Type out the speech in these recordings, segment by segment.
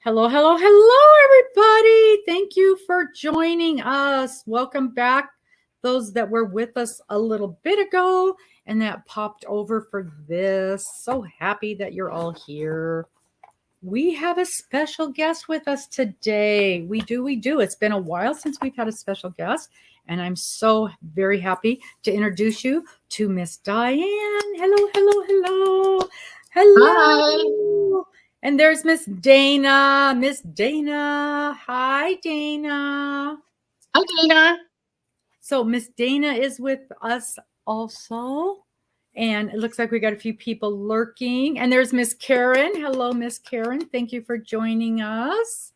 Hello, hello, hello, everybody. Thank you for joining us. Welcome back, those that were with us a little bit ago and that popped over for this. So happy that you're all here. We have a special guest with us today. We do. It's been a while since we've had a special guest, and I'm so very happy to introduce you to Miss Diane. Hello, hello, hello. Hello. Hi. And there's Miss Dana. Miss Dana. Hi, Dana. Hi, Dana. So Miss Dana is with us also. And it looks like we got a few people lurking. And there's Miss Karen. Hello, Miss Karen. Thank you for joining us.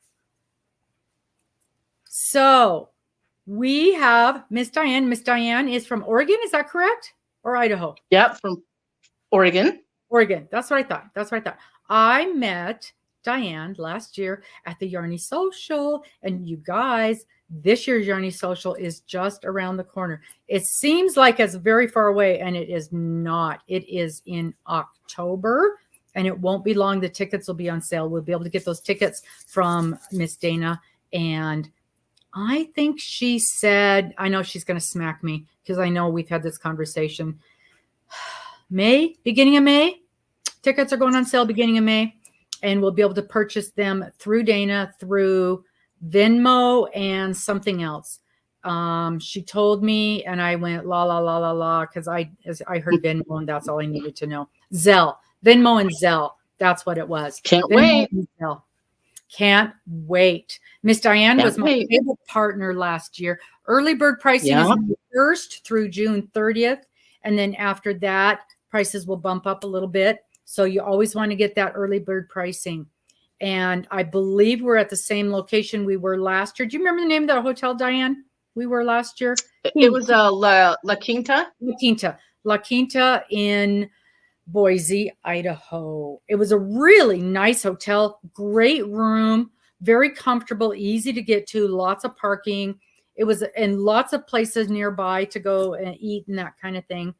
So we have Miss Diane. Miss Diane is from Oregon. Is that correct? Or Idaho? Yep, from Oregon. Oregon. That's what I thought. I met Diane last year at the Yarny Social. And you guys, this year's Yarny Social is just around the corner. It seems like it's very far away, and it is not. It is in October, and it won't be long. The tickets will be on sale. We'll be able to get those tickets from Miss Dana. And I think she said, I know she's going to smack me because I know we've had this conversation. Beginning of May. Tickets are going on sale beginning of May, and we'll be able to purchase them through Dana, through Venmo, and something else. She told me, and I went la la la la la because I heard Venmo, and that's all I needed to know. Venmo and Zelle. That's what it was. Can't Venmo wait. and Zelle. Can't wait. Miss Diane was my table partner last year. Early bird pricing is May 1st through June 30th, and then after that, prices will bump up a little bit. So you always want to get that early bird pricing. And I believe we're at the same location we were last year. Do you remember the name of that hotel, Diane? We were last year? It was La Quinta. La Quinta in Boise, Idaho. It was a really nice hotel, great room, very comfortable, easy to get to, lots of parking. It was in lots of places nearby to go and eat and that kind of thing.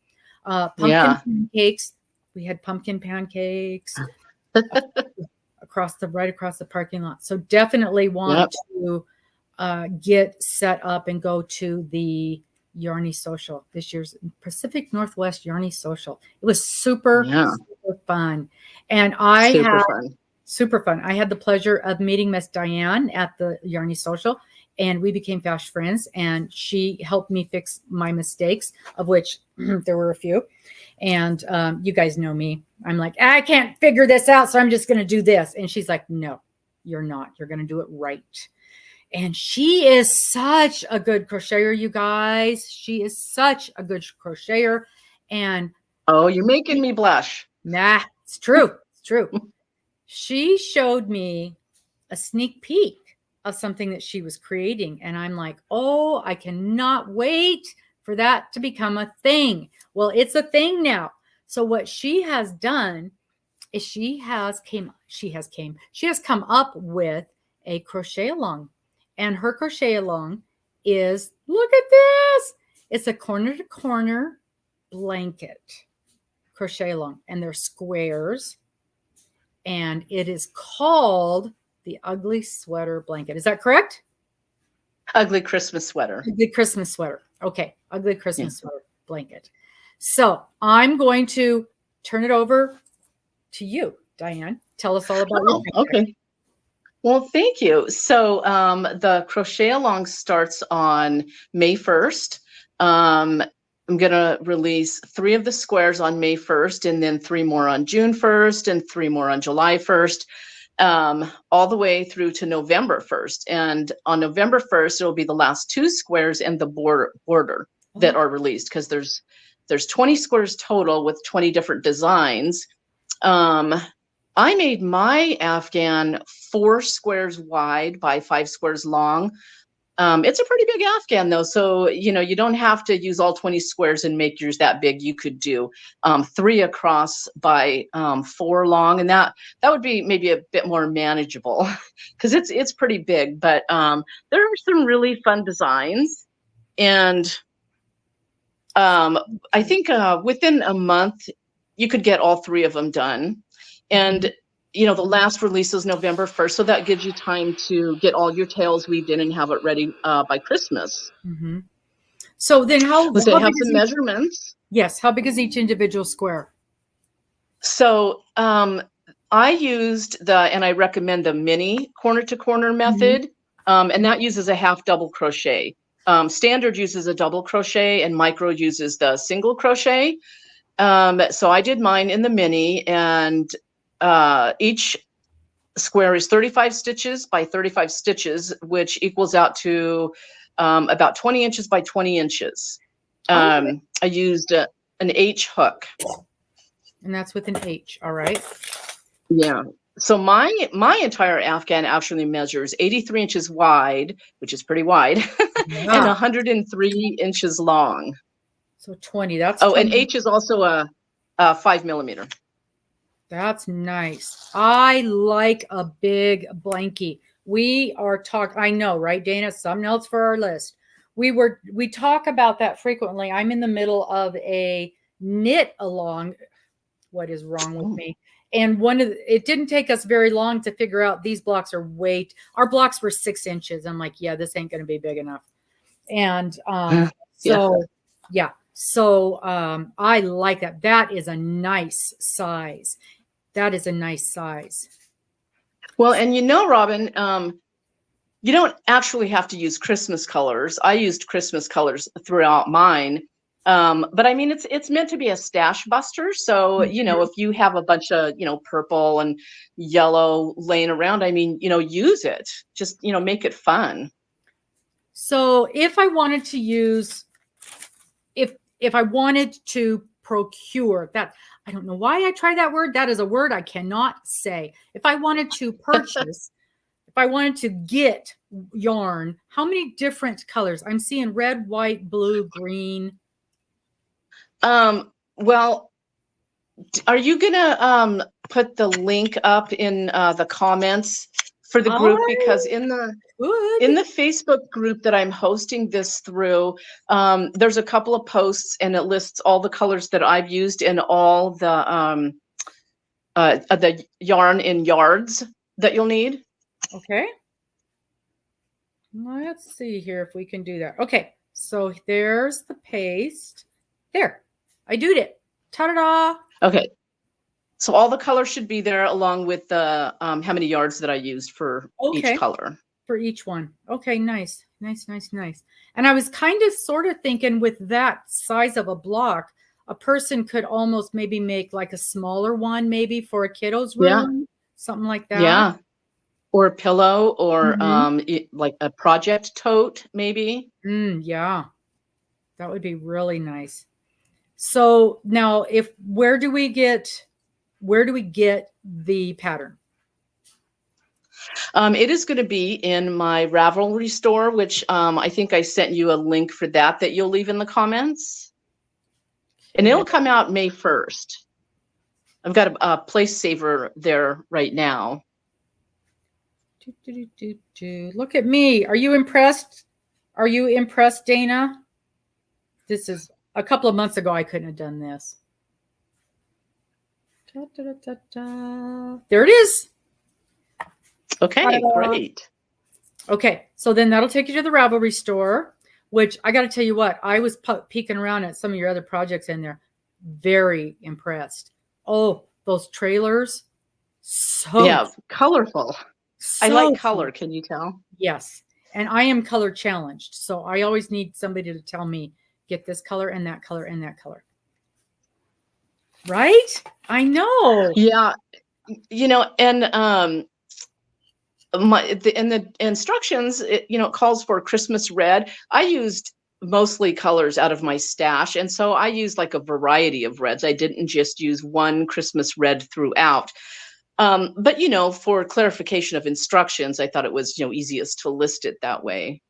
Pumpkin pancakes. We had pumpkin pancakes across the parking lot. So definitely want to get set up and go to the Yarny Social, this year's Pacific Northwest Yarny Social. It was super fun. And super fun. I had the pleasure of meeting Miss Diane at the Yarny Social, and we became fast friends, and she helped me fix my mistakes, of which there were a few. And you guys know me. I'm like, I can't figure this out, so I'm just going to do this. And she's like, no, you're not. You're going to do it right. And she is such a good crocheter, you guys. She is such a good crocheter. And oh, you're making me blush. Nah, it's true. It's true. She showed me a sneak peek of something that she was creating. And I'm like, oh, I cannot wait for that to become a thing. Well, it's a thing now. So what she has done is she has come up with a crochet along. And her crochet along is, look at this. It's a corner to corner blanket crochet along. And they're squares. And it is called the Ugly Sweater Blanket. Is that correct? Ugly Christmas Sweater. Ugly Christmas Sweater. Okay. Ugly Christmas Sweater Blanket. So I'm going to turn it over to you, Diane. Tell us all about it. Okay. Well, thank you. So the crochet along starts on May 1st. I'm going to release 3 of the squares on May 1st, and then 3 more on June 1st, and 3 more on July 1st, all the way through to November 1st. And on November 1st, it will be the last 2 squares and the border that are released, because there's 20 squares total with 20 different designs. I made my Afghan 4 squares wide by 5 squares long. It's a pretty big Afghan though. So, you don't have to use all 20 squares and make yours that big. You could do 3 across by 4 long. And that would be maybe a bit more manageable because it's pretty big, but there are some really fun designs. And I think within a month, you could get all 3 of them done. And you know, the last release is November 1st. So that gives you time to get all your tails weaved in and have it ready by Christmas. Mm-hmm. So then how Let's say big have is some measurements. Yes. How big is each individual square? So I used and I recommend the mini corner to corner method. And that uses a half double crochet. Standard uses a double crochet and micro uses the single crochet. So I did mine in the mini, and each square is 35 stitches by 35 stitches, which equals out to about 20 inches by 20 inches. I used an H hook. And that's with an H. All right. Yeah. So my entire Afghan actually measures 83 inches wide, which is pretty wide, and 103 inches long. So 20. That's Oh, 20. and H is also a 5 millimeter. That's nice. I like a big blankie. We are talking, I know, right, Dana? Something else for our list. We talk about that frequently. I'm in the middle of a knit along. What is wrong with me? And it didn't take us very long to figure out these blocks are our blocks were 6 inches. I'm like, yeah, this ain't going to be big enough. And so I like that. That is a nice size. That is a nice size. Well, and you know, Robin, you don't actually have to use Christmas colors. I used Christmas colors throughout mine. But I mean, it's meant to be a stash buster. So, you know, if you have a bunch of, you know, purple and yellow laying around, I mean, you know, use it. Just, you know, make it fun. So if I wanted to use, if I wanted to procure that, I don't know why I tried that word. That is a word I cannot say. If I wanted to purchase, if I wanted to get yarn, how many different colors? I'm seeing red, white, blue, green. Well, are you gonna put the link up in the comments for the group? Because in the Facebook group that I'm hosting this through, there's a couple of posts, and it lists all the colors that I've used and all the yarn in yards that you'll need. Okay. Let's see here if we can do that. Okay, so there's the paste. There, I did it. Ta-da! Okay. So all the colors should be there, along with the how many yards that I used for each color. For each one. Okay, nice. Nice, nice, nice. And I was kind of sort of thinking with that size of a block, a person could almost maybe make like a smaller one, maybe for a kiddo's room, something like that. Yeah. Or a pillow, or like a project tote, maybe. Yeah. That would be really nice. So now where do we get the pattern? It is going to be in my Ravelry store, which I think I sent you a link for that you'll leave in the comments. And it'll come out May 1st. I've got a place saver there right now. Look at me. Are you impressed? Are you impressed, Dana? This is a couple of months ago. I couldn't have done this. There it is. Okay, great. Okay, so then that'll take you to the Ravelry store, which I got to tell you what, I was peeking around at some of your other projects in there. Very impressed. Oh, those trailers. So colorful. I like color. Can you tell? Yes. And I am color challenged. So I always need somebody to tell me, get this color and that color and that color. Right? I know. Yeah. You know, and in the instructions, it calls for Christmas red. I used mostly colors out of my stash. And so I used like a variety of reds. I didn't just use one Christmas red throughout. But, for clarification of instructions, I thought it was, easiest to list it that way.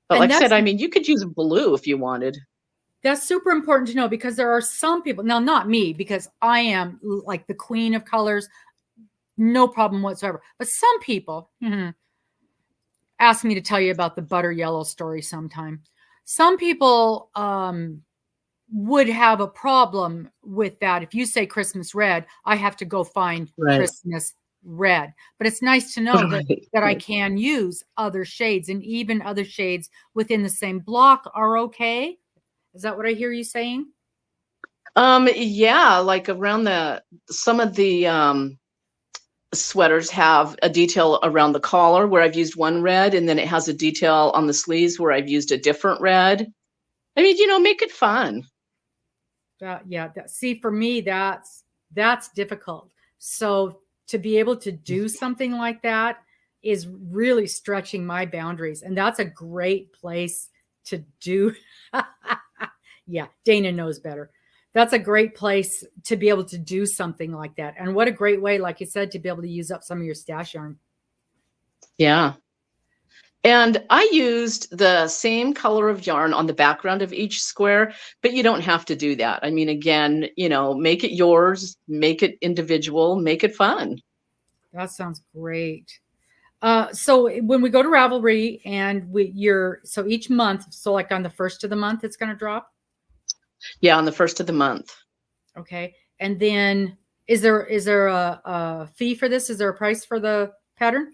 But like I said, I mean, you could use blue if you wanted. That's super important to know, because there are some people, now not me, because I am like the queen of colors, no problem whatsoever. But some people ask me to tell you about the butter yellow story sometime. Some people would have a problem with that. If you say Christmas red, I have to go find Right. Christmas red. But it's nice to know that I Right. can use other shades, and even other shades within the same block are okay. Is that what I hear you saying? Yeah, like around some of the sweaters have a detail around the collar where I've used one red, and then it has a detail on the sleeves where I've used a different red. I mean, make it fun. See, for me, that's difficult. So to be able to do something like that is really stretching my boundaries, and that's a great place to do. Yeah, Dana knows better. That's a great place to be able to do something like that. And what a great way, like you said, to be able to use up some of your stash yarn. Yeah. And I used the same color of yarn on the background of each square, but you don't have to do that. I mean, again, make it yours, make it individual, make it fun. That sounds great. So when we go to Ravelry and so each month, so like on the first of the month, it's going to drop? Yeah, on the first of the month. Okay. And then is there a fee for this? Is there a price for the pattern?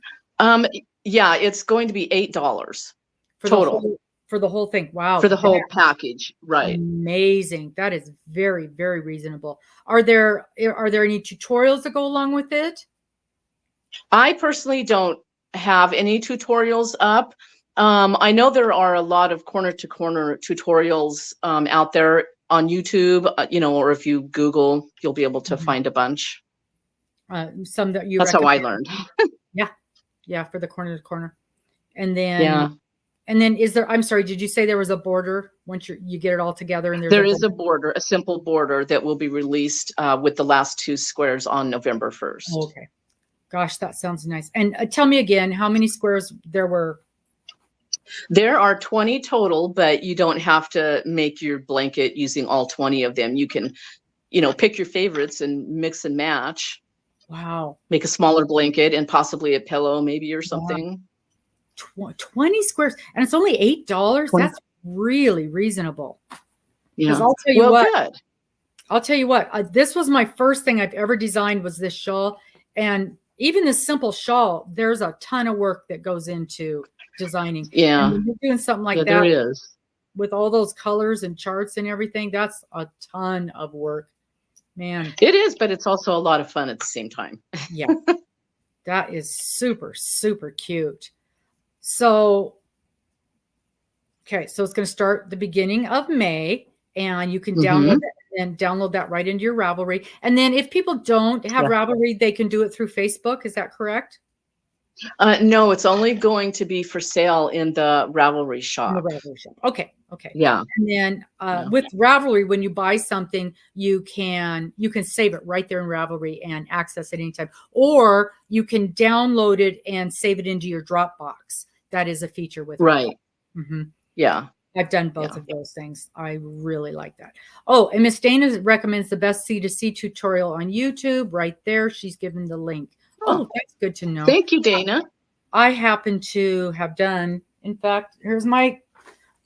Yeah, it's going to be $8 total. For the whole thing. Wow. For the whole package. Right. Amazing. That is very, very reasonable. Are there any tutorials that go along with it? I personally don't have any tutorials up. I know there are a lot of corner to corner tutorials out there on YouTube, or if you Google, you'll be able to find a bunch. Some that you That's recommend. how I learned. Yeah, for the corner to corner. And then is there, I'm sorry, did you say there was a border once you get it all together? And there is a border, a simple border that will be released with the last 2 squares on November 1st. Okay. Gosh, that sounds nice. And tell me again, how many squares there were? There are 20 total, but you don't have to make your blanket using all 20 of them. You can, pick your favorites and mix and match. Wow. Make a smaller blanket and possibly a pillow maybe or something. 20 squares. And it's only $8. That's really reasonable. Yeah. I'll tell you what. Good. I'll tell you what. This was my first thing I've ever designed, was this shawl. And even this simple shawl, there's a ton of work that goes into designing. Yeah. And when you're doing something like that, there is. With all those colors and charts and everything, that's a ton of work. Man. It is, but it's also a lot of fun at the same time. Yeah. That is super, super cute. So, okay. So it's going to start the beginning of May, and you can download that right into your Ravelry. And then if people don't have Ravelry, they can do it through Facebook. Is that correct? No, it's only going to be for sale in the Ravelry shop. Okay. Yeah. And then with Ravelry, when you buy something, you can save it right there in Ravelry and access it anytime. Or you can download it and save it into your Dropbox. That is a feature with Right. Mm-hmm. Yeah. I've done both of those things. I really like that. Oh, and Miss Dana recommends the best C2C tutorial on YouTube. Right there. She's given the link. Oh, that's good to know. Thank you, Dana. I happen to have done, in fact, here's my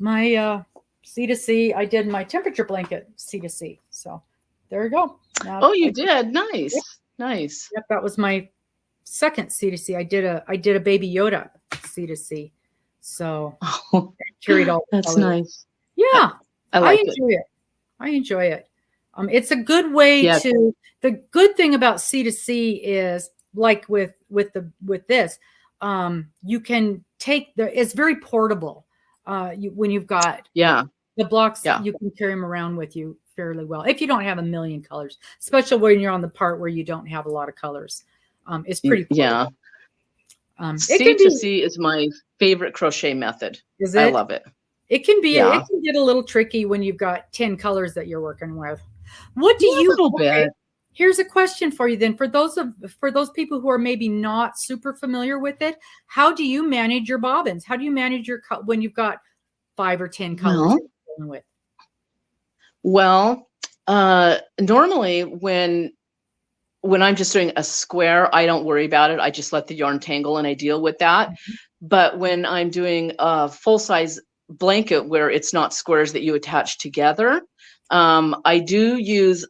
C2C. I did my temperature blanket C2C. So there you go. Now, you did. Nice. Yep. Nice. Yep, that was my second C2C. I did a Baby Yoda C2C. So I carried all. That's nice. Yeah, I enjoy it. I enjoy it. It's a good way to. The good thing about C2C is, like with this, you can take it's very portable. When you've got the blocks, you can carry them around with you fairly well. If you don't have a million colors, especially when you're on the part where you don't have a lot of colors, it's pretty portable. Yeah. C2C is my favorite crochet method. Is it? I love it. It can be. It can get a little tricky when you've got 10 colors that you're working with. What do you? A little bit. Here's a question for you then. For those people who are maybe not super familiar with it, how do you manage your bobbins? How do you manage when you've got 5 or 10 colors that you're dealing with? Well, normally when I'm just doing a square, I don't worry about it. I just let the yarn tangle and I deal with that. Mm-hmm. But when I'm doing a full-size blanket where it's not squares that you attach together. I do use,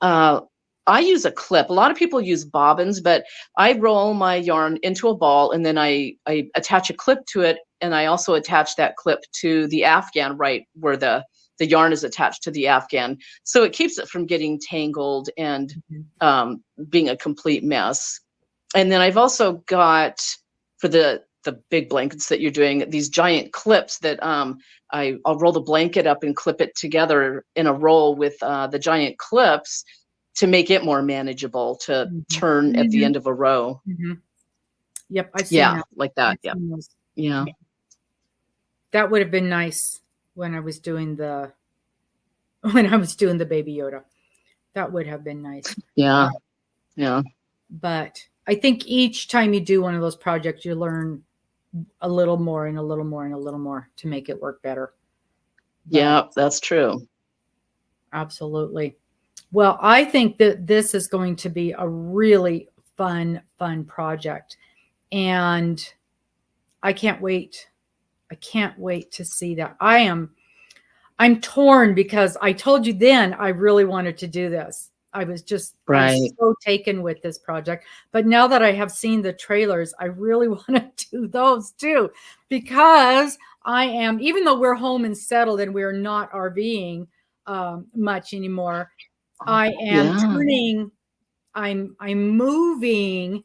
I use a clip. A lot of people use bobbins, but I roll my yarn into a ball and then I attach a clip to it. And I also attach that clip to the Afghan right where the yarn is attached to the Afghan. So it keeps it from getting tangled and being a complete mess. And then I've also got, for the big blankets that you're doing, these giant clips that I'll roll the blanket up and clip it together in a roll with the giant clips to make it more manageable to turn at the end of a row. Yep, I've seen that. Like that. Yeah. That would have been nice when I was doing the Baby Yoda. That would have been nice. Yeah. But I think each time you do one of those projects, you learn a little more and a little more and a little more to make it work better. Yeah, that's true. Absolutely. Well, I think that this is going to be a really fun project. And I can't wait. I can't wait to see that. I'm torn because I told you then I really wanted to do this. I was so taken with this project. But now that I have seen the trailers, I really want to do those too, because I am, even though we're home and settled and we're not RVing much anymore, I am I'm moving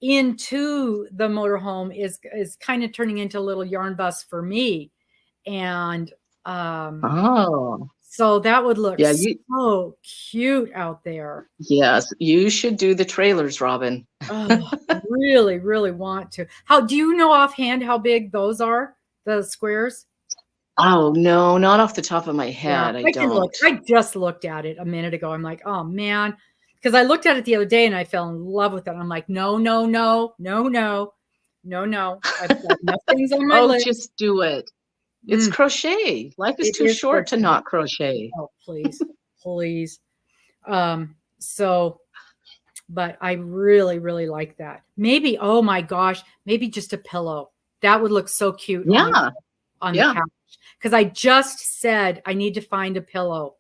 into the motorhome is kind of turning into a little yarn bus for me. And so that would look so cute out there. Yes, you should do the trailers, Robin. Oh, I really, really want to. How do you know offhand how big those are, the squares? Oh, no, not off the top of my head. Yeah, I don't. I just looked at it a minute ago. I'm like, oh man, because I looked at it the other day and I fell in love with it. I'm like, no. I've got enough things on my list. Just do it. It's crochet. Life is too short to not crochet. Oh, please. So, but I really, really like that. Maybe, oh my gosh, maybe just a pillow. That would look so cute. On the couch. Because I just said I need to find a pillow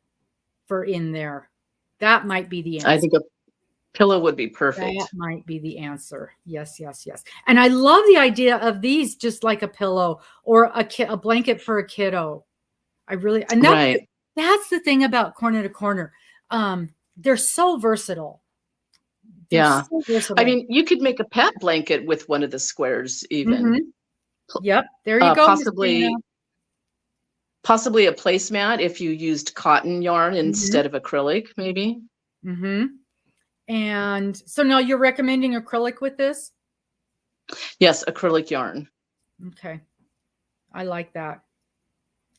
for in there. That might be the answer. I think a pillow would be perfect. That might be the answer. Yes. And I love the idea of these just like a pillow or a blanket for a kiddo. I really, and that's the thing about Corner to Corner. They're so versatile. So versatile. I mean, you could make a pet blanket with one of the squares even. Yep. There you go. Possibly a placemat if you used cotton yarn instead of acrylic, maybe. And so now you're recommending acrylic with this? Yes, acrylic yarn. Okay. I like that.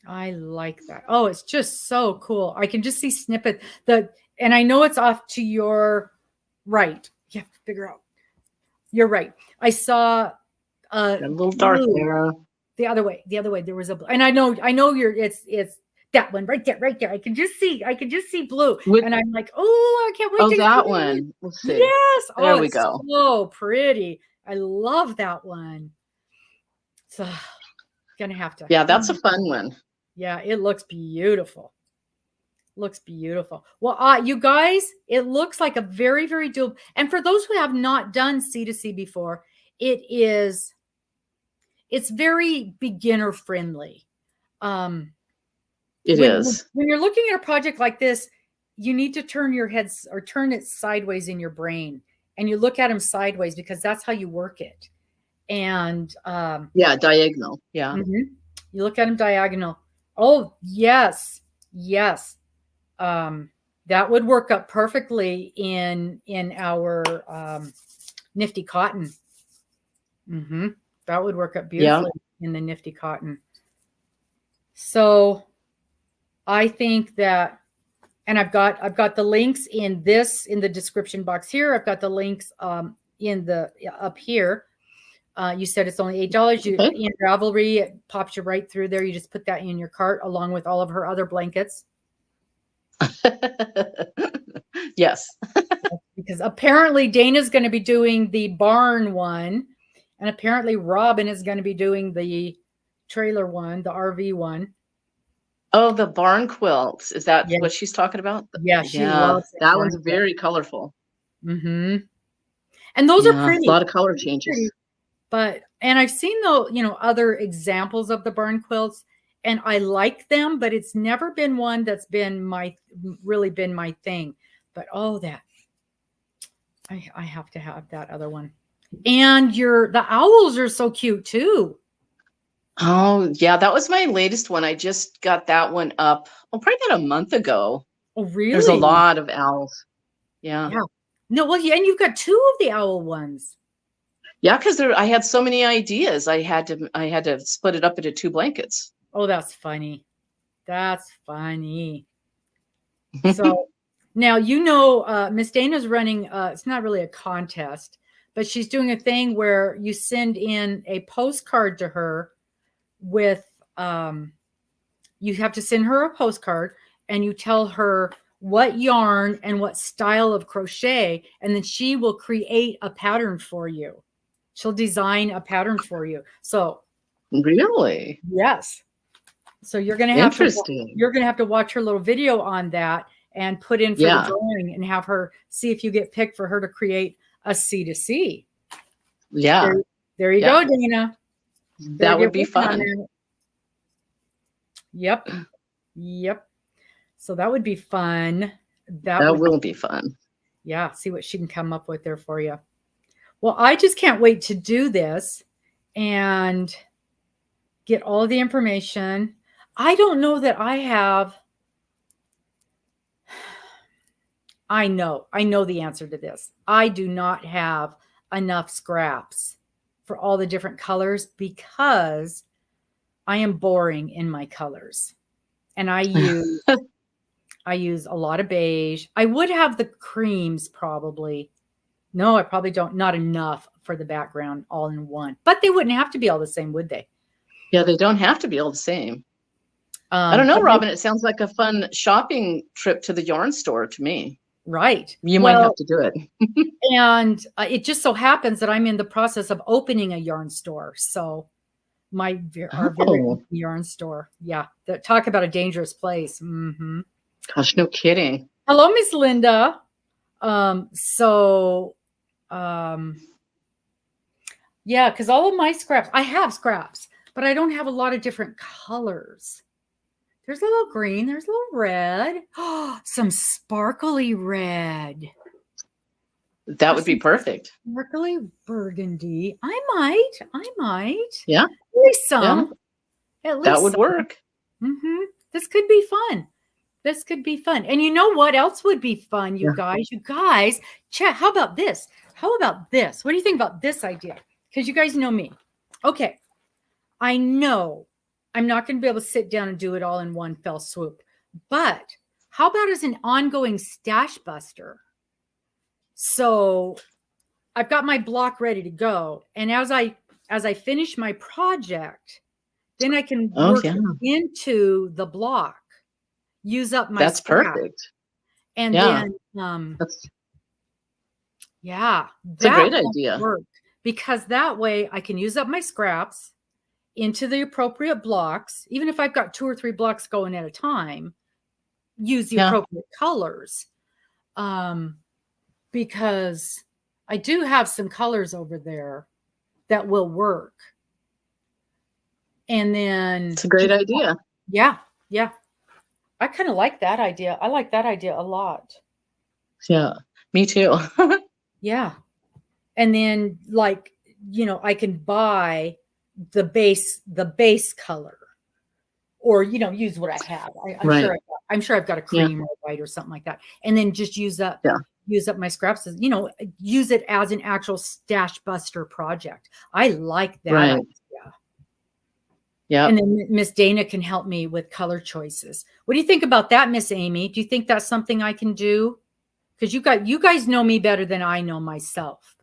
Oh, it's just so cool. I can just see snippet and I know it's off to your right. You have to figure out. You're right. I saw a little dark there. The other way. There was and I know it's that one right there. I can just see blue. And I'm like, oh, I can't wait. That one. Let's see. Yes. There we go. So pretty. I love that one. So gonna have to. Yeah, that's a fun one. Yeah, it looks beautiful. Well, you guys, it looks like a very, very doable. And for those who have not done C2C before, it's very beginner friendly. It is. When you're looking at a project like this, you need to turn your heads or turn it sideways in your brain, and you look at them sideways because that's how you work it. And diagonal. Yeah. You look at them diagonal. Oh, yes. That would work up perfectly in our Nifty Cotton. That would work up beautifully in the Nifty Cotton. So I think that, and I've got the links in the description box here. I've got the links in the up here. You said it's only $8. In Ravelry, it pops you right through there. You just put that in your cart along with all of her other blankets. Yes. Because apparently Dana's going to be doing the barn one, and apparently Robin is going to be doing the trailer one, the RV one. Oh, the barn quilts. Is that Yeah. what she's talking about? Yeah, she Yeah, loves that that barn one's quilt. very colorful. Mm-hmm. And those are Yeah, a pretty. lot of color Pretty. changes. But and I've seen other examples of the barn quilts, and I like them, but it's never been one that's been really been my thing. But that I have to have that other one. And the owls are so cute too. Oh, yeah, that was my latest one. I just got that one up, probably about a month ago. Oh, There's a really? lot of owls. Yeah. Yeah. No, well, yeah, and you've got two of the owl ones. Yeah, because I had so many ideas. I had to split it up into 2 blankets. Oh, that's funny. That's funny. So now Miss Dana's running. It's not really a contest, but she's doing a thing where you send in a postcard to her with. You have to send her a postcard, and you tell her what yarn and what style of crochet, and then she will create a pattern for you. She'll design a pattern for you. So Really? yes. So you're gonna have Interesting. to watch her little video on that and put in for the drawing and have her see if you get picked for her to create a C2C. Yeah. There you go, Dana. That would be fun. Yep. So that would be fun. That will be fun. Yeah. See what she can come up with there for you. Well, I just can't wait to do this and get all of the information. I don't know that I have. I know the answer to this. I do not have enough scraps for all the different colors because I am boring in my colors. And I use a lot of beige. I would have the creams probably. No, I probably don't. Not enough for the background all in one. But they wouldn't have to be all the same, would they? Yeah, they don't have to be all the same. I don't know, Robin. It sounds like a fun shopping trip to the yarn store to me. Right. You might have to do it. And it just so happens that I'm in the process of opening a yarn store. So our very yarn store. Yeah. Talk about a dangerous place. Mm-hmm. Gosh, no kidding. Hello, Miss Linda. Yeah, because all of my scraps, I have scraps, but I don't have a lot of different colors. There's a little green. There's a little red. Oh, some sparkly red. That would be perfect. Sparkly burgundy. I might. Yeah. At least some. Yeah. At least that would work. Mm-hmm. This could be fun. And you know what else would be fun, you guys? You guys, chat. How about this? What do you think about this idea? Because you guys know me. Okay. I know I'm not going to be able to sit down and do it all in one fell swoop. But how about as an ongoing stash buster? So I've got my block ready to go. And as I finish my project, then I can work into the block, use up my That's perfect. And then that's a great idea. Because that way I can use up my scraps into the appropriate blocks, even if I've got 2 or 3 blocks going at a time, use the appropriate colors. Because I do have some colors over there that will work. And then it's a great idea. Yeah. I kind of like that idea. I like that idea a lot. Yeah, me too. Yeah. And then I can buy the base color or, use what I have. I'm sure I've got a cream or white or something like that. And then just use up my scraps, use it as an actual stash buster project. I like that idea. Yeah. And then Miss Dana can help me with color choices. What do you think about that, Miss Amy? Do you think that's something I can do? Because you guys know me better than I know myself.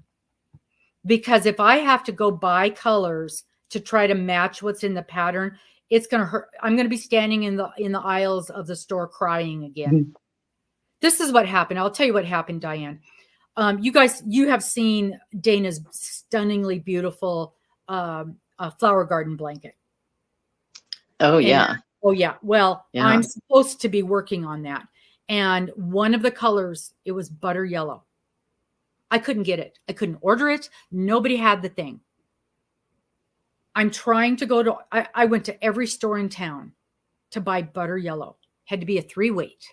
Because if I have to go buy colors to try to match what's in the pattern, it's going to hurt. I'm going to be standing in the aisles of the store crying again. Mm-hmm. This is what happened. I'll tell you what happened, Diane. You have seen Dana's stunningly beautiful flower garden blanket. Oh, And yeah. oh yeah, well, Yeah. I'm supposed to be working on that. And one of the colors, it was butter yellow. I couldn't get it. I couldn't order it. Nobody had the thing. I'm trying to go to, I went to every store in town to buy butter yellow. Had to be a 3-weight.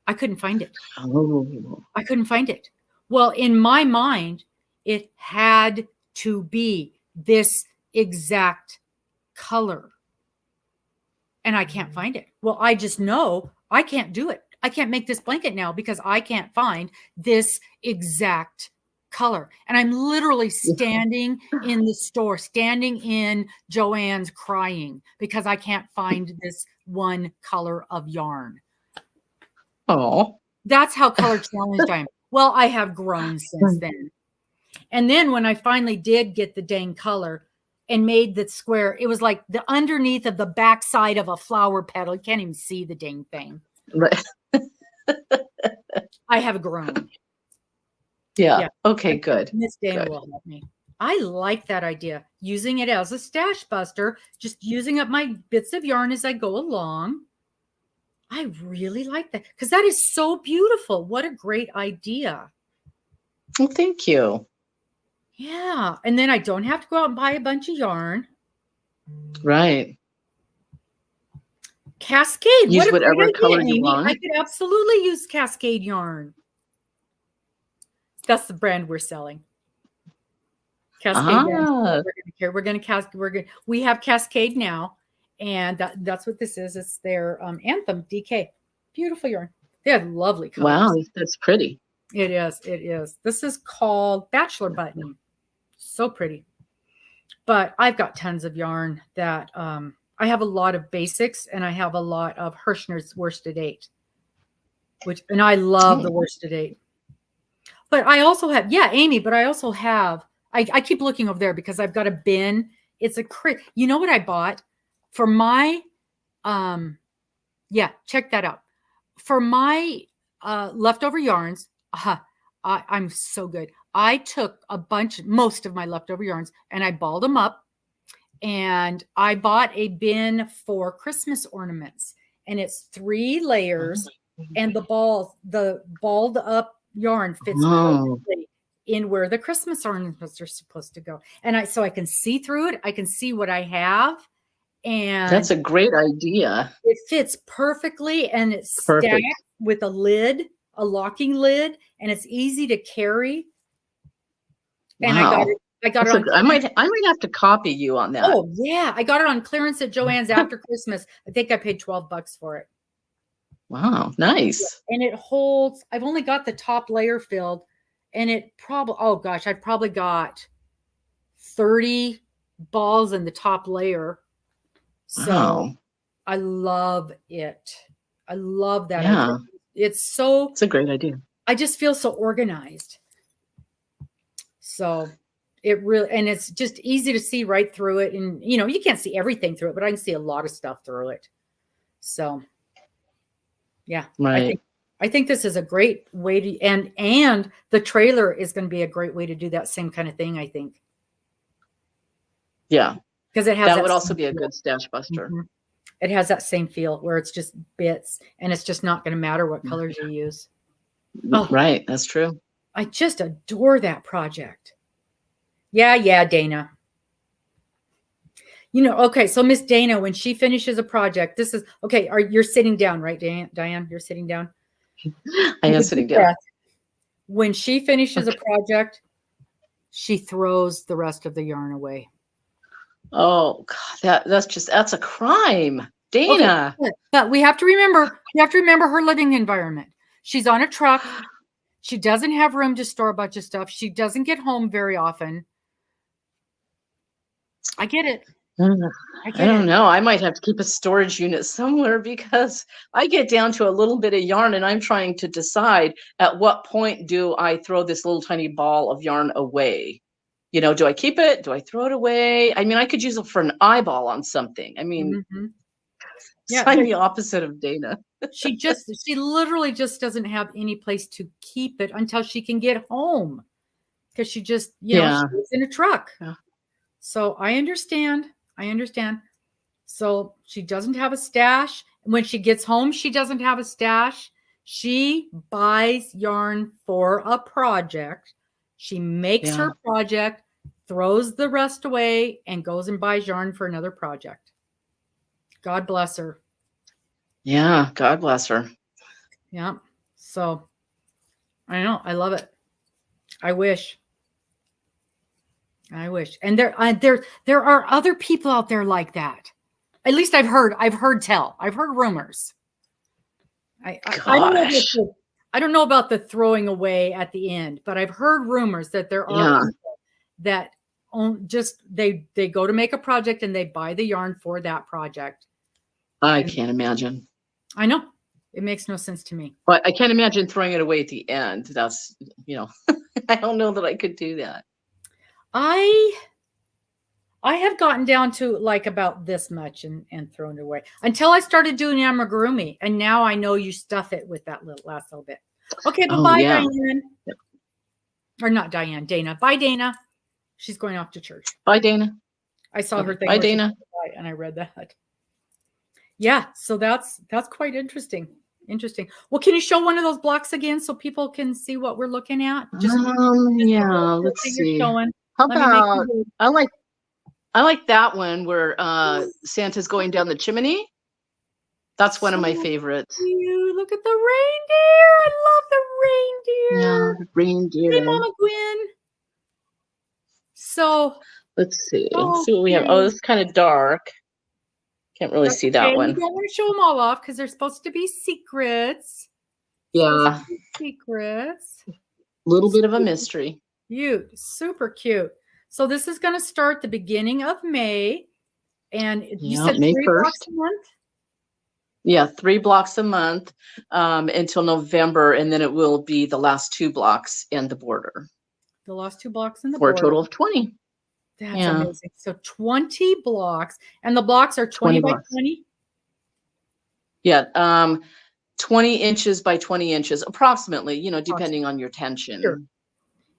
I couldn't find it. Oh. I couldn't find it. Well, in my mind, it had to be this exact color. And I can't find it. Well, I just know I can't do it. I can't make this blanket now because I can't find this exact color. And I'm literally standing in the store, standing in Joann's crying because I can't find this one color of yarn. Oh. That's how color challenged I am. Well, I have grown since then. And then when I finally did get the dang color and made the square, it was like the underneath of the backside of a flower petal. You can't even see the dang thing. Right. I have grown. Yeah. Okay, good. Miss Dana Good. will help me. I like that idea. Using it as a stash buster, just using up my bits of yarn as I go along. I really like that because that is so beautiful. What a great idea. Well, thank you. Yeah. And then I don't have to go out and buy a bunch of yarn. Right. Cascade. Use What a whatever great color idea, you Amy. want. I could absolutely use Cascade yarn. That's the brand we're selling. Cascade yarn. We have Cascade now, and that's what this is. It's their Anthem DK. Beautiful yarn. They have lovely colors. Wow, that's pretty. It is. It is. This is called Bachelor Button. So pretty. But I've got tons of yarn that I have a lot of basics, and I have a lot of Hirschner's worsted 8, and I love the worsted 8. But I also have, Amy, but I also have, I keep looking over there because I've got a bin. It's a you know what I bought for my, check that out. For my leftover yarns, I'm so good. I took most of my leftover yarns, and I balled them up, and I bought a bin for Christmas ornaments, and it's 3 layers, and the balled up yarn fits perfectly in where the Christmas ornaments are supposed to go. And so I can see through it. I can see what I have. And that's a great idea. It fits perfectly, and it's stacked with a lid, a locking lid, and it's easy to carry. And wow. I got it on I might have to copy you on that. Oh yeah. I got it on clearance at Joann's after Christmas. I think I paid $12 for it. Wow, nice. And it holds, I've only got the top layer filled, and it probably, I've probably got 30 balls in the top layer. So I love it. I love that. Yeah. It's a great idea. I just feel so organized. So it really, and it's just easy to see right through it. And, you can't see everything through it, but I can see a lot of stuff through it. So yeah, right. I think this is a great way to, and the trailer is going to be a great way to do that same kind of thing, I think. Yeah. Because it has that would also be a good stash buster. Mm-hmm. It has that same feel where it's just bits, and it's just not going to matter what colors you use. Oh, right. That's true. I just adore that project. Yeah, Dana. Okay, so Miss Dana, when she finishes a project, this is, okay, you're sitting down, right, Diane? You're sitting down? I am sitting down. When she finishes a project, she throws the rest of the yarn away. Oh, God, that's a crime, Dana. Okay, but we have to remember her living environment. She's on a truck. She doesn't have room to store a bunch of stuff. She doesn't get home very often. I get it. I don't know. I might have to keep a storage unit somewhere because I get down to a little bit of yarn, and I'm trying to decide at what point do I throw this little tiny ball of yarn away? Do I keep it? Do I throw it away? I mean, I could use it for an eyeball on something. I mean, I'm the opposite of Dana. She literally just doesn't have any place to keep it until she can get home, because she just, she lives in a truck. Yeah. So I understand. So she doesn't have a stash. When she gets home, she doesn't have a stash. She buys yarn for a project. She makes her project, throws the rest away, and goes and buys yarn for another project. God bless her. Yeah, God bless her. Yeah. So I know, I love it. I wish. And there are other people out there like that. At least I've heard rumors. I don't know about the throwing away at the end, but I've heard rumors that there are people that just they go to make a project and they buy the yarn for that project. I can't imagine. I know. It makes no sense to me. But I can't imagine throwing it away at the end. That's, I don't know that I could do that. I have gotten down to like about this much and thrown it away until I started doing amigurumi. And now I know you stuff it with that last little bit. Okay, bye-bye, Diane. Yep. Or not Diane, Dana. Bye, Dana. She's going off to church. Bye, Dana. I saw her thing. Bye, Dana. And I read that. Yeah, so that's quite interesting. Well, can you show one of those blocks again so people can see what we're looking at? Let's see. How about I like that one where Santa's going down the chimney. That's one of my favorites. Look at the reindeer. I love the reindeer. Yeah, the reindeer. Hey, Mama Gwen. So let's see. Let's see what we have. Oh, this is kind of dark. Can't really see that one. We don't want to show them all off because they're supposed to be secrets. Yeah. Secrets. A little bit of a mystery. Cute. Super cute. So this is going to start the beginning of May. And you said May 3 1st. blocks a month? Yeah, 3 blocks a month until November. And then it will be the last 2 blocks in the border. The last 2 blocks in the border. border. For a total of 20. That's amazing. So 20 blocks. And the blocks are 20 by 20? Yeah. 20 inches by 20 inches, approximately, depending on your tension. Sure.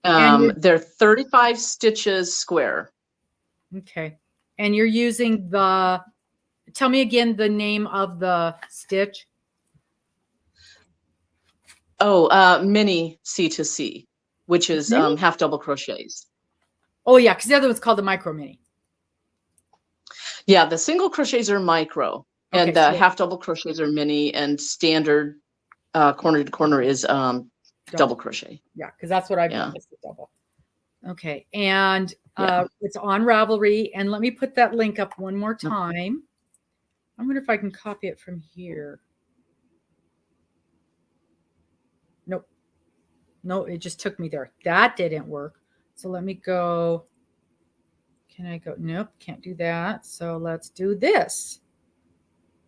They're 35 stitches square. Okay. And you're using tell me again the name of the stitch. Oh, mini C to C, which is half double crochets. Oh yeah, because the other one's called the micro mini. Yeah, the single crochets are micro, and the half double crochets are mini, and standard corner to corner is double crochet. Yeah, because that's what I've done. Is the double. Okay, and it's on Ravelry, and let me put that link up one more time. I wonder if I can copy it from here. Nope. No, it just took me there. That didn't work. So let me go. Can I go? Nope, can't do that. So let's do this.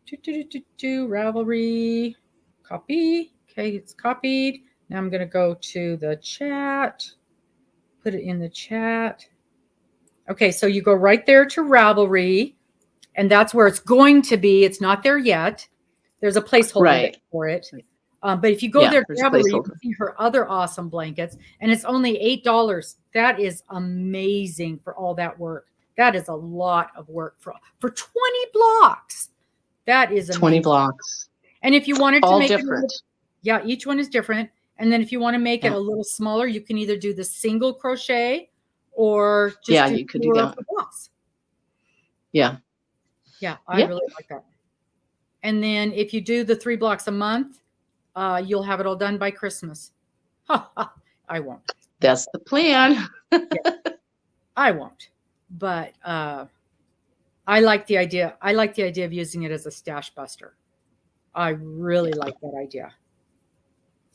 Ravelry. Copy. Okay, it's copied. Now I'm going to go to the chat. Put it in the chat. Okay, so you go right there to Ravelry, and that's where it's going to be. It's not there yet. There's a placeholder for it. But if you go there to Ravelry, you can see her other awesome blankets, and it's only $8. That is amazing for all that work. That is a lot of work for 20 blocks. That is amazing. 20 blocks. And if you wanted to make different. Each one is different. And then if you want to make it a little smaller, you can either do the single crochet or just you could do that. Blocks. Yeah. Yeah, I really like that. And then if you do the 3 blocks a month, you'll have it all done by Christmas. I won't. That's the plan. I won't. But I like the idea. I like the idea of using it as a stash buster. I really like that idea.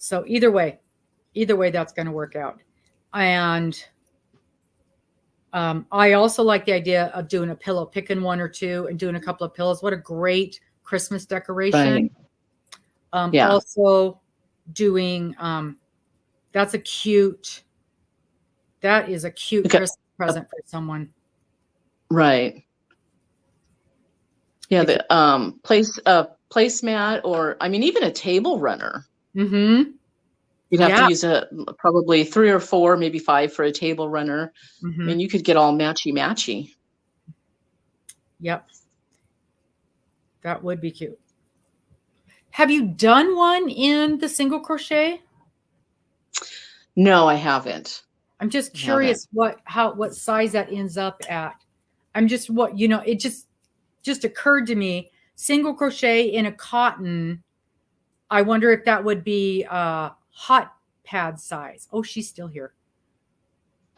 So either way, that's going to work out. And I also like the idea of doing a pillow, picking 1 or 2 and doing a couple of pillows. What a great Christmas decoration. Right. Also doing, that is a cute Christmas present for someone. Right. Yeah. The placemat, or even a table runner. Mm-hmm. You'd have to use probably 3 or 4, maybe 5 for a table runner. Mm-hmm. I mean, you could get all matchy. Yep. That would be cute. Have you done one in the single crochet? No, I haven't. I'm just curious what size that ends up at. I'm just it just occurred to me, single crochet in a cotton. I wonder if that would be hot pad size. Oh, she's still here.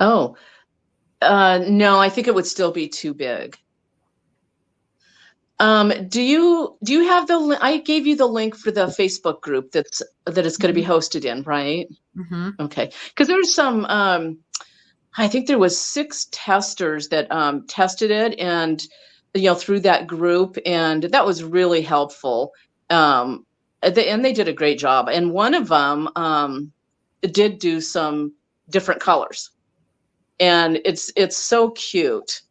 Oh, no, I think it would still be too big. Do you have the? I gave you the link for the Facebook group that it's going to be hosted in, right? Mm-hmm. Okay, because there's some. I think there was 6 testers that tested it, and through that group, and that was really helpful. And they did a great job. And one of them did do some different colors, and it's so cute.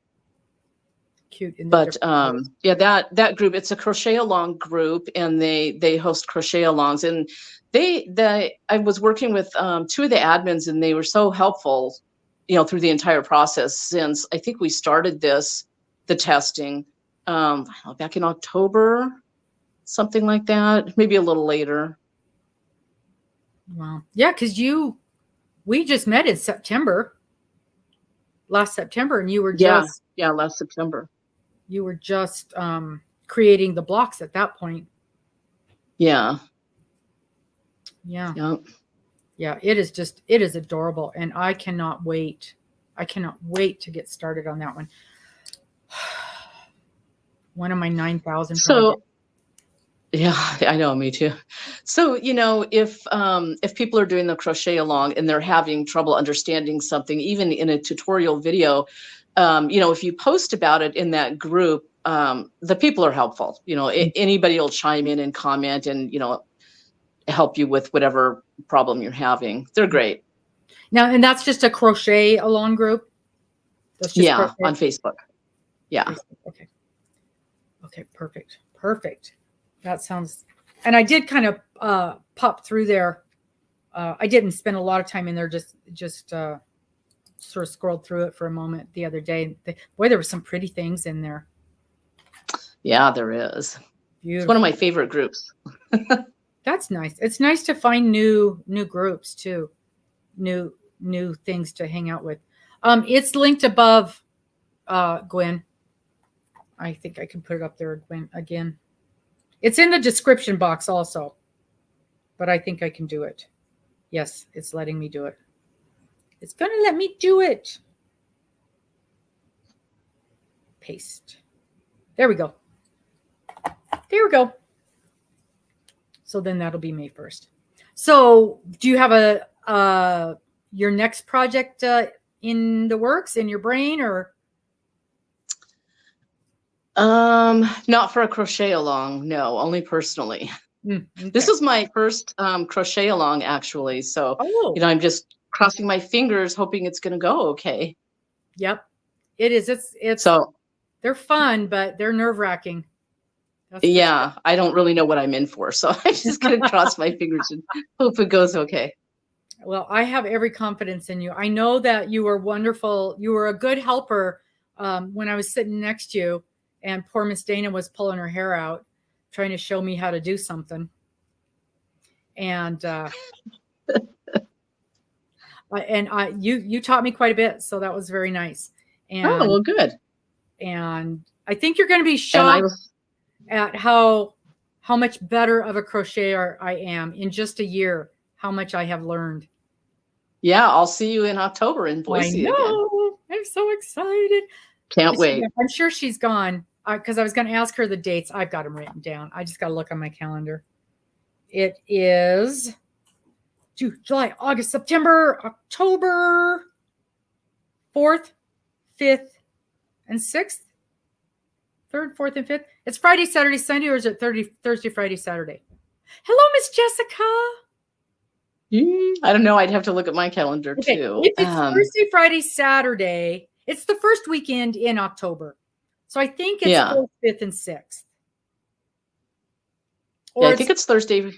But yeah, that group, it's a crochet along group, and they host crochet alongs, and I was working with 2 of the admins, and they were so helpful through the entire process since I think we started the testing back in October, something like that, maybe a little later. Wow. Yeah, because we just met in last September, and you were just last September. You were just creating the blocks at that point. Yeah. Yeah. Yep. Yeah, it is adorable, and I cannot wait. I cannot wait to get started on that one. One of my 9,000 projects. Yeah, I know, me too. So, if people are doing the crochet along and they're having trouble understanding something, even in a tutorial video, if you post about it in that group, the people are helpful. Anybody will chime in and comment and, help you with whatever problem you're having. They're great. Now, and that's just a crochet along group? That's just crochet? On Facebook. Yeah. Facebook. Okay, perfect. That sounds, and I did kind of pop through there. I didn't spend a lot of time in there, just sort of scrolled through it for a moment the other day. Boy, there were some pretty things in there. Yeah, there is. Beautiful. It's one of my favorite groups. That's nice. It's nice to find new groups too, new things to hang out with. It's linked above, Gwen. I think I can put it up there, Gwen, again. It's in the description box also, but I think I can do it. Yes, it's letting me do it. It's going to let me do it. Paste. There we go. There we go. So then that'll be May 1st. So do you have your next project in the works, in your brain, or? Not for a crochet along. No, only personally. Okay. This is my first crochet along, actually. So, I'm just crossing my fingers, hoping it's going to go okay. Yep, it is. It's so they're fun, but they're nerve-wracking. Yeah, I don't really know what I'm in for, so I'm just going to cross my fingers and hope it goes okay. Well, I have every confidence in you. I know that you were wonderful. You were a good helper when I was sitting next to you, and poor Miss Dana was pulling her hair out, trying to show me how to do something. And you taught me quite a bit, so that was very nice. And, oh, well, good. And I think you're going to be shocked at how much better of a crocheter I am in just a year, how much I have learned. Yeah, I'll see you in October in Boise again. I'm so excited. Can't wait. I'm sure she's gone because I was going to ask her the dates. I've got them written down. I just got to look on my calendar. It is June, July, August, September, October 4th, 5th, and 6th. 3rd, 4th, and 5th. It's Friday, Saturday, Sunday, or is it Thursday, Friday, Saturday? Hello, Miss Jessica. I don't know. I'd have to look at my calendar too. If it's Thursday, Friday, Saturday, it's the first weekend in October. So I think it's 4th, 5th, and 6th. Or I think it's Thursday.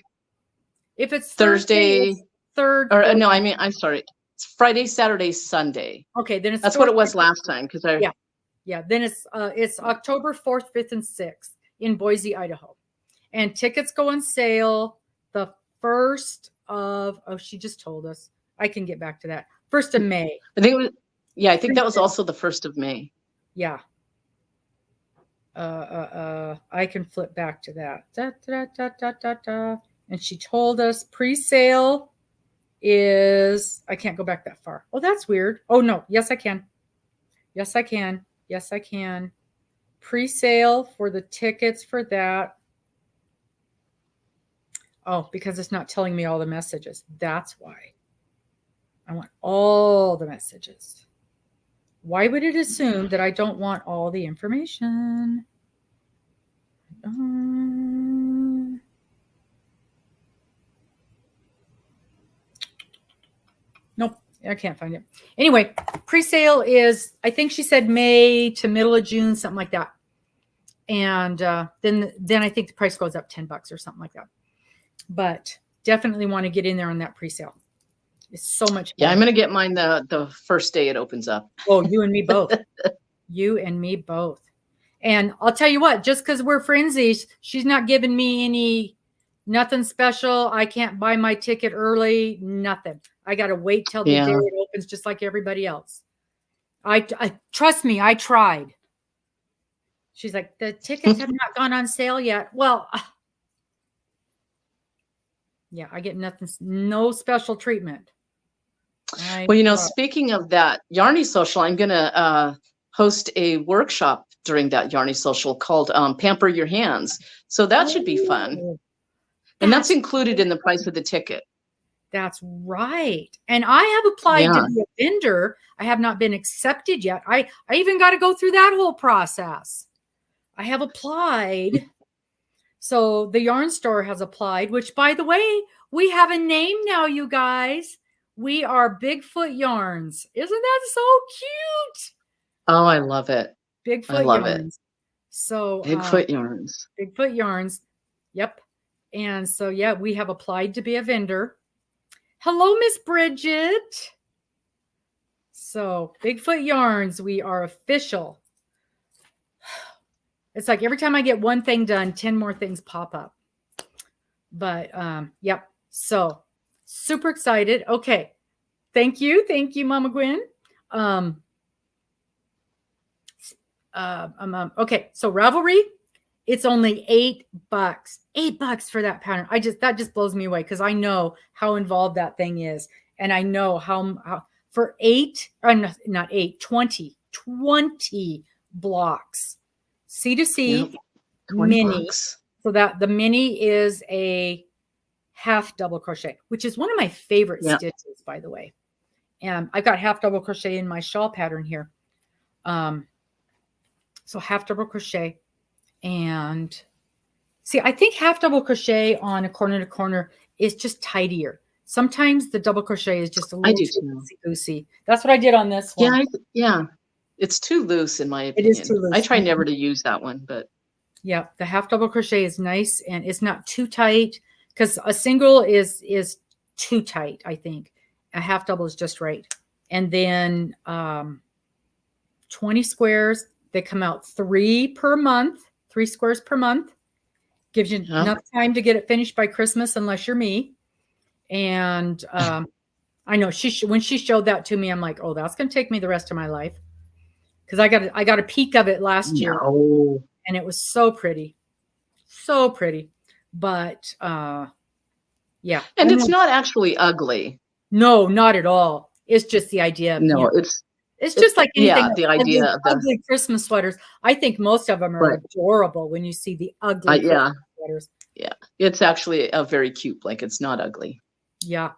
If it's Thursday, it's 3rd. Or no, I'm sorry. It's Friday, Saturday, Sunday. Okay, then that's what it was last time because I. Yeah. Then it's October 4th, 5th, and 6th. in Boise, Idaho. And tickets go on sale the 1st of, she just told us. I can get back to that. 1st of May. I think it was, I think that was also the 1st of May. Yeah. I can flip back to that. And she told us pre-sale is, I can't go back that far. Oh, that's weird. Oh, no. Yes, I can. Yes, I can. Yes, I can. Pre-sale for the tickets for that. Oh, because it's not telling me all the messages. That's why. I want all the messages. Why would it assume that I don't want all the information? Nope, I can't find it. Anyway, pre-sale is, I think she said May to middle of June, something like that. And then I think the price goes up $10 or something like that. But definitely want to get in there on that pre-sale. It's so much fun. Yeah, I'm going to get mine the first day it opens up. Oh, you and me both. You and me both. And I'll tell you what, just because we're frenzies, she's not giving me nothing special. I can't buy my ticket early, nothing. I got to wait till the day it opens, just like everybody else. I trust me, I tried. She's like, the tickets have not gone on sale yet. Well, yeah, I get nothing, no special treatment. Well, speaking of that Yarny Social, I'm going to host a workshop during that Yarny Social called Pamper Your Hands. So that should be fun. And that's included in the price of the ticket. That's right. And I have applied to be a vendor. I have not been accepted yet. I even got to go through that whole process. I have applied. So the yarn store has applied, which, by the way, we have a name now, you guys. We are Bigfoot Yarns. Isn't that so cute? Oh, I love it. Bigfoot Yarns. So Bigfoot Yarns. Bigfoot Yarns. Yep. And so, yeah, we have applied to be a vendor. Hello, Miss Bridget. So Bigfoot Yarns, we are official. It's like every time I get one thing done, 10 more things pop up. But yep. So super excited. Okay. Thank you. Thank you, Mama Gwen. Okay. So Ravelry, it's only $8. $8 for that pattern. That just blows me away because I know how involved that thing is. And I know how for 20 blocks. C2C mini. Bucks. So that the mini is a half double crochet, which is one of my favorite stitches, by the way. And I've got half double crochet in my shawl pattern here. So half double crochet. And see, I think half double crochet on a corner to corner is just tidier. Sometimes the double crochet is just a little too loosey-goosey. That's what I did on this one. Yeah. It's too loose in my opinion. It is too loose. I try never to use that one, but yeah, the half double crochet is nice and it's not too tight because a single is too tight, I think. A half double is just right. And then 20 squares, they come out 3 squares per month. Gives you enough time to get it finished by Christmas unless you're me. And I know when she showed that to me, I'm like, oh, that's going to take me the rest of my life. Because I got a peek of it last year, and it was so pretty, but yeah. And it's not actually ugly. No, not at all. It's just the idea. It's just like anything. The idea of ugly Christmas sweaters. I think most of them are adorable when you see the ugly Christmas sweaters. Yeah, it's actually a very cute blanket. It's not ugly. Yeah.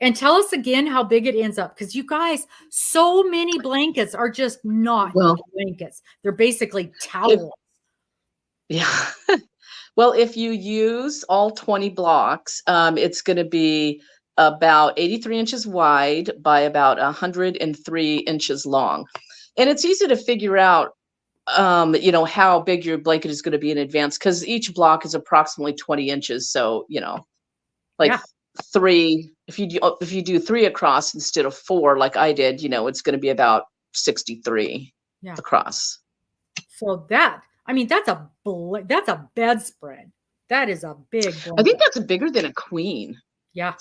And tell us again how big it ends up. Because you guys, so many blankets are just not blankets. They're basically towels. Well, if you use all 20 blocks, it's going to be about 83 inches wide by about 103 inches long. And it's easy to figure out, how big your blanket is going to be in advance because each block is approximately 20 inches. So, 3, if you do 3 across instead of 4 like I did, it's going to be about 63 across. So that I mean, that's a bedspread. That is a big I think blanket. that's bigger than a queen. Yeah,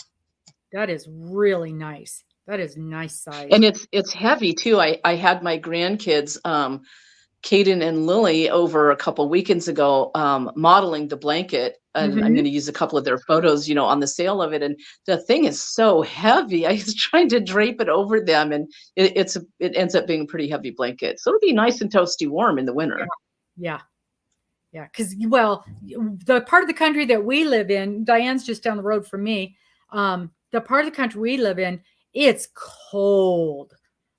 that is really nice. That is nice size. And it's heavy too. I had my grandkids, Kaden and Lily, over a couple weekends ago, modeling the blanket, and I'm Mhm. going to use a couple of their photos, on the sale of it. And the thing is so heavy. I was trying to drape it over them, and it ends up being a pretty heavy blanket. So it'll be nice and toasty warm in the winter. Yeah. Yeah. Because, well, the part of the country that we live in, Diane's just down the road from me. The part of the country we live in, it's cold.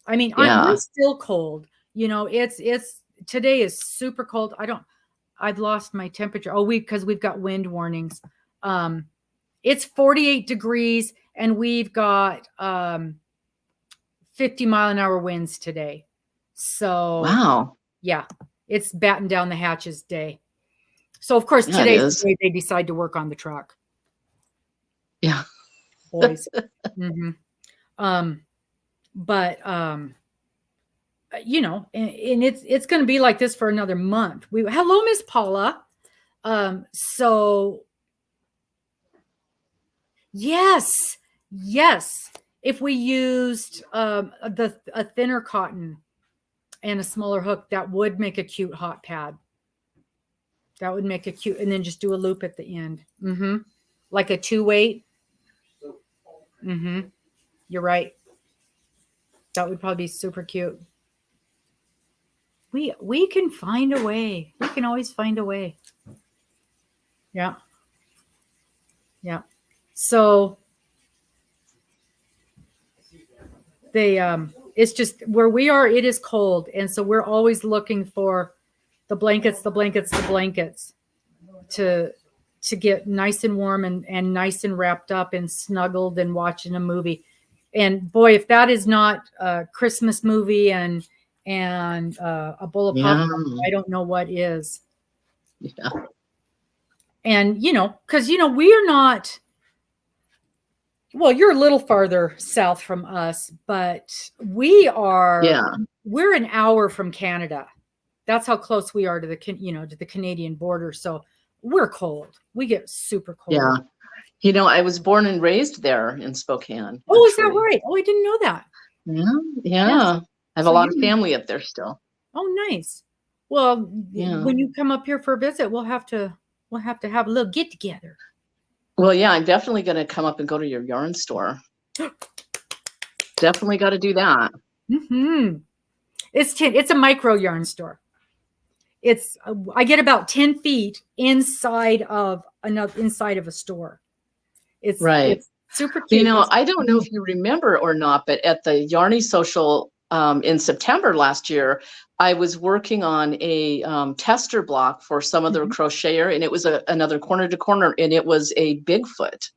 I mean, Yeah. we're still cold. It's today is super cold. I've lost my temperature. Oh, because we've got wind warnings. It's 48 degrees and we've got 50-mile-an-hour winds today. So Wow. yeah, it's batten down the hatches day. So of course Yeah, it today's is. the day they decide to work on the truck. Yeah. Boys. But and it's going to be like this for another month. Hello, Miss Paula. So yes. If we used a thinner cotton and a smaller hook, that would make a cute hot pad. That would make a cute, and then just do a loop at the end. Like a 2-weight. You're right. That would probably be super cute. We can find a way. We can always find a way. Yeah. So it's just where we are, it is cold, and so we're always looking for the blankets to get nice and warm and nice and wrapped up and snuggled and watching a movie. And boy, if that is not a Christmas movie and a bowl of popcorn, I don't know what is. Yeah. And because we are not. Well, you're a little farther south from us, but we're an hour from Canada. That's how close we are to the Canadian border. So we're cold. We get super cold. Yeah. I was born and raised there in Spokane. Oh, is that right? Oh, I didn't know that. Yeah. Yes. I have a lot of family up there still. Oh, nice. Well, when you come up here for a visit, we'll have to have a little get together. Well, yeah, I'm definitely going to come up and go to your yarn store. Definitely got to do that. It's a micro yarn store. I get about 10 feet inside of a store. It's right. It's super cute. I don't know if you remember or not, but at the Yarny Social in September last year, I was working on a tester block for some other crocheter, and it was another corner to corner, and it was a Bigfoot.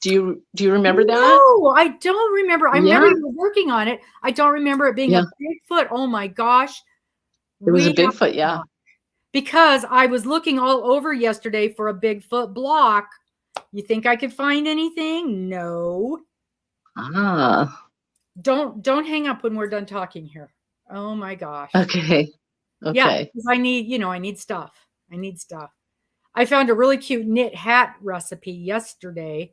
Do you remember that? No, I don't remember. I remember you were working on it. I don't remember it being a Bigfoot. Oh my gosh. It was a Bigfoot, yeah. Because I was looking all over yesterday for a Bigfoot block. You think I could find anything? No. Don't hang up when we're done talking here. Oh my gosh. Okay. Yeah, because I need stuff. I found a really cute knit hat recipe yesterday.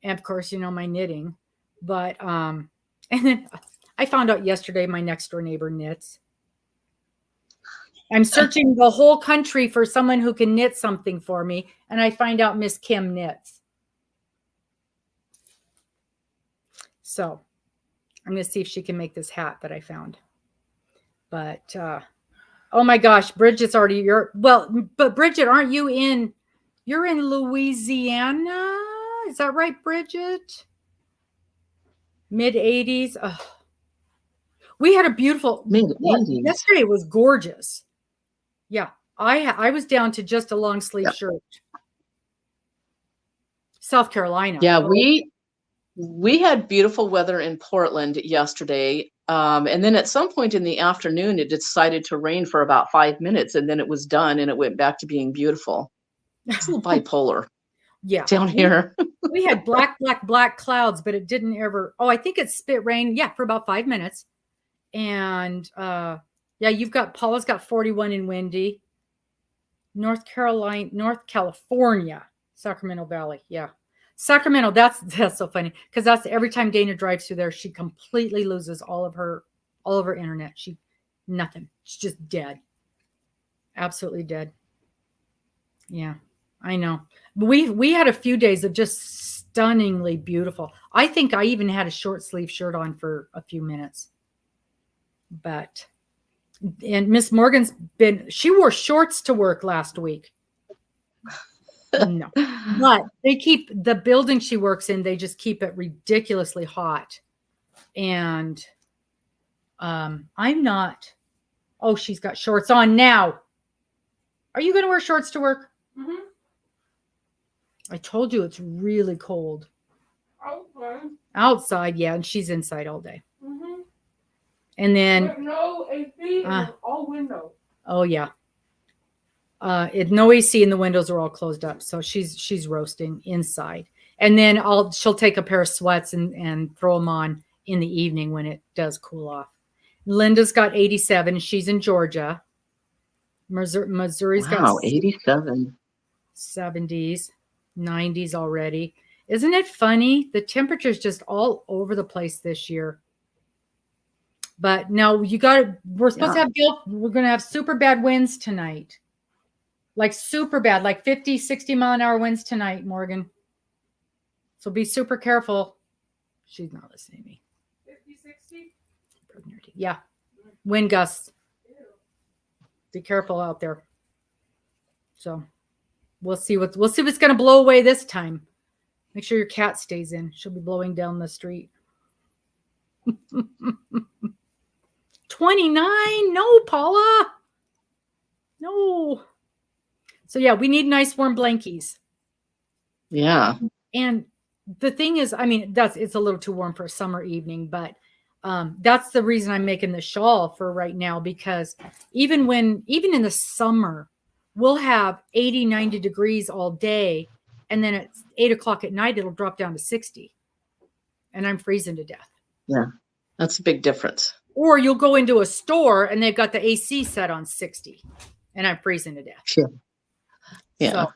And of course, my knitting. But and then I found out yesterday my next door neighbor knits. I'm searching the whole country for someone who can knit something for me, and I find out Miss Kim knits. So I'm going to see if she can make this hat that I found. But oh my gosh, Bridget's already but Bridget, aren't you you're in Louisiana? Is that right, Bridget? Mid-80s. We had a beautiful mid-80s. Yesterday was gorgeous. Yeah, I was down to just a long sleeve shirt. South Carolina. Yeah, we had beautiful weather in Portland yesterday. And then at some point in the afternoon, it decided to rain for about 5 minutes, and then it was done and it went back to being beautiful. It's a little bipolar. Yeah. Down here. We had black clouds, but it didn't ever. Oh, I think it spit rain. Yeah, for about 5 minutes. And Paula's got 41 in windy. North California, Sacramento Valley. Yeah. Sacramento, that's so funny because that's every time Dana drives through there, she completely loses all of her internet. Nothing. She's just dead. Absolutely dead. Yeah, I know. We had a few days of just stunningly beautiful. I think I even had a short sleeve shirt on for a few minutes. But and Miss Morgan's she wore shorts to work last week. No. But they keep the building she works in, they just keep it ridiculously hot. And I'm not. Oh, she's got shorts on now. Are you going to wear shorts to work? Mm-hmm. I told you it's really cold. Outside, yeah, and she's inside all day. Mm-hmm. And then no AC and all windows. Oh yeah. No AC and the windows are all closed up, so she's roasting inside. And then she'll take a pair of sweats and throw them on in the evening when it does cool off. Linda's got 87. She's in Georgia. Missouri's got 87, 70s, 90s already. Isn't it funny? The temperature's just all over the place this year. But no, we're supposed to have we're going to have super bad winds tonight. Like super bad, like 50, 60 mile an hour winds tonight, Morgan. So be super careful. She's not listening to me. 50, 60? Yeah. Wind gusts. Be careful out there. So we'll see what's going to blow away this time. Make sure your cat stays in. She'll be blowing down the street. 29? No, Paula. No. So yeah, we need nice warm blankies. Yeah. And the thing is, I mean, it's a little too warm for a summer evening, but that's the reason I'm making the shawl for right now, because even in the summer, we'll have 80, 90 degrees all day. And then at 8 o'clock at night, it'll drop down to 60. And I'm freezing to death. Yeah. That's a big difference. Or you'll go into a store and they've got the AC set on 60 and I'm freezing to death. Sure. Yeah. So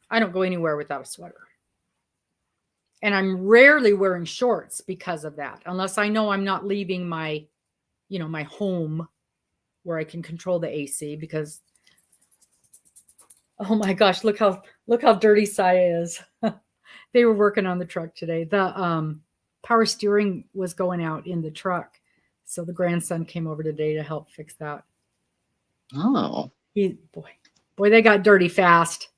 I don't go anywhere without a sweater. And I'm rarely wearing shorts because of that, unless I know I'm not leaving my home where I can control the AC, because oh my gosh, look how dirty Saya is. They were working on the truck today. The power steering was going out in the truck. So the grandson came over today to help fix that. Oh. Boy, they got dirty fast.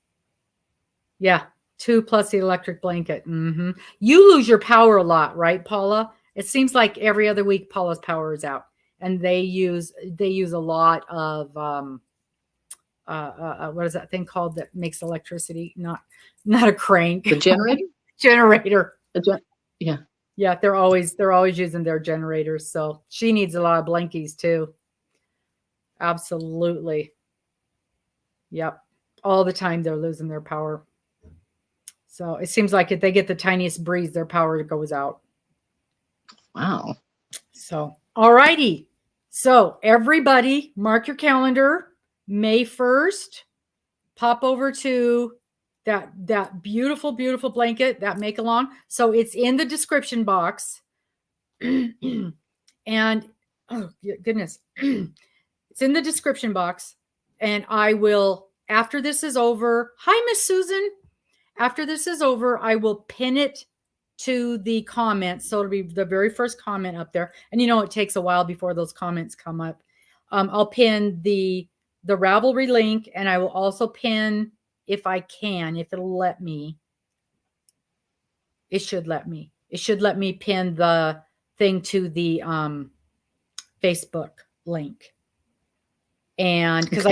Yeah. 2 plus the electric blanket. Mm-hmm. You lose your power a lot, right, Paula? It seems like every other week Paula's power is out, and they use a lot of what is that thing called that makes electricity? Not a crank. The generator. Generator. Yeah. Yeah, they're always using their generators. So she needs a lot of blankies too. Absolutely. Yep. All the time they're losing their power. So it seems like if they get the tiniest breeze, their power goes out. Wow. So, all righty. So everybody mark your calendar. May 1st, pop over to that beautiful, beautiful blanket, that make along. So it's in the description box. And oh goodness, it's in the description box. And I will, after this is over, hi, Miss Susan. After this is over, I will pin it to the comments. So it'll be the very first comment up there. And it takes a while before those comments come up. I'll pin the Ravelry link, and I will also pin, if I can, if it'll let me. It should let me. It should let me pin the thing to the Facebook link. And because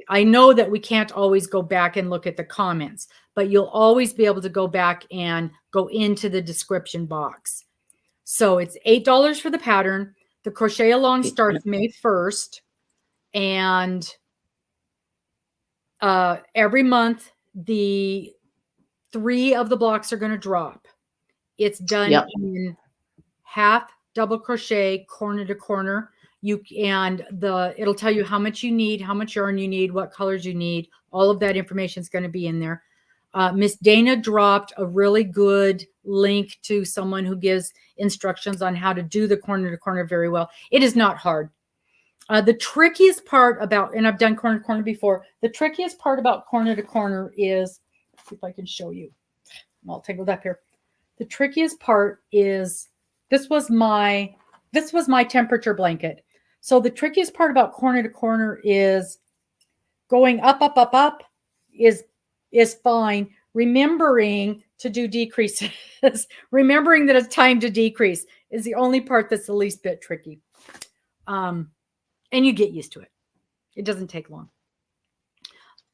I know that we can't always go back and look at the comments, but you'll always be able to go back and go into the description box. So it's $8 for the pattern. The crochet along starts May 1st. And every month, the 3 of the blocks are going to drop. It's done in half double crochet, corner to corner. It'll tell you how much you need, how much yarn you need, what colors you need. All of that information is going to be in there. Miss Dana dropped a really good link to someone who gives instructions on how to do the corner to corner very well. It is not hard. The trickiest part about, and I've done corner to corner before, the trickiest part about corner to corner is, let's see if I can show you. I'll take it up here. The trickiest part is, this was my temperature blanket. So the trickiest part about corner to corner is going up, up, up, up is fine. Remembering to do decreases, remembering that it's time to decrease is the only part that's the least bit tricky. And you get used to it. It doesn't take long.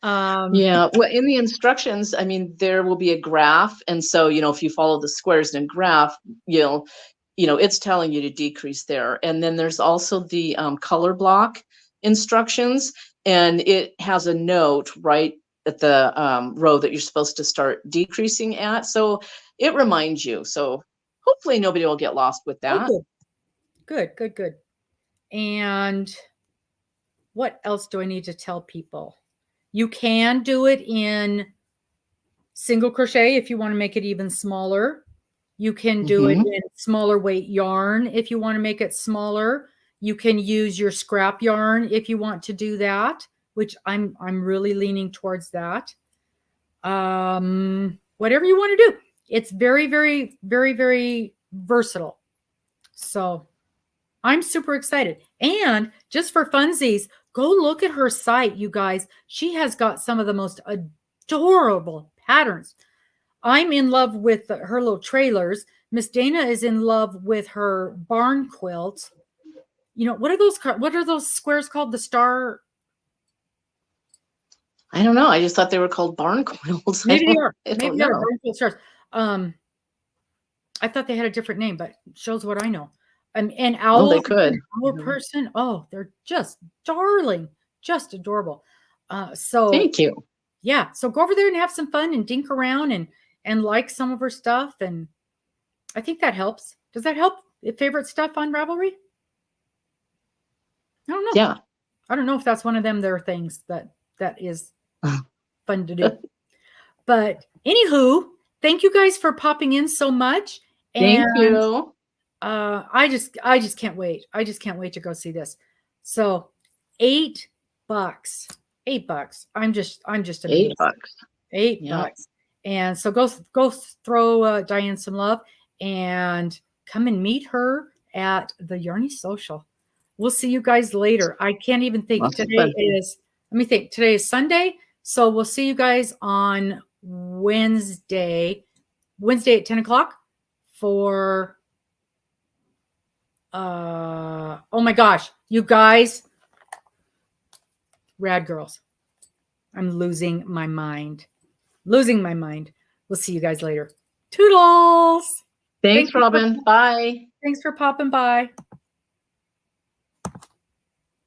Yeah, well, in the instructions, I mean, there will be a graph. And so, if you follow the squares in a graph, it's telling you to decrease there. And then there's also the color block instructions, and it has a note right at the row that you're supposed to start decreasing at. So it reminds you. So hopefully nobody will get lost with that. Oh, good. And what else do I need to tell people? You can do it in single crochet if you want to make it even smaller. You can do it in smaller weight yarn if you want to make it smaller. You can use your scrap yarn if you want to do that, which I'm really leaning towards that. Whatever you want to do. It's very, very, very, very versatile. So I'm super excited. And just for funsies, go look at her site, you guys. She has got some of the most adorable patterns. I'm in love with her little trailers. Miss Dana is in love with her barn quilts. What are those squares called? The star? I don't know. I just thought they were called barn quilts. Maybe they are. Maybe they are barn quilt stars. I thought they had a different name, but shows what I know. And owl, they could. Owl person. Oh, they're just darling, just adorable. So thank you. Yeah. So go over there and have some fun and dink around and like some of her stuff. And I think that helps. Does that help? Favorite stuff on Ravelry? I don't know. Yeah. I don't know if that's one of them their things that is fun to do. But anywho, thank you guys for popping in so much. Thank you. I just can't wait. I just can't wait to go see this. So $8. $8. I'm just amazed. $8. $8. And so go throw Diane some love and come and meet her at the Yarny Social. We'll see you guys later. I can't even think. Let me think. Today is Sunday. So we'll see you guys on Wednesday at 10 o'clock for, oh my gosh, you guys, Rad Girls. I'm losing my mind. We'll see you guys later. Toodles. Thanks Robin. Bye. Thanks for popping by.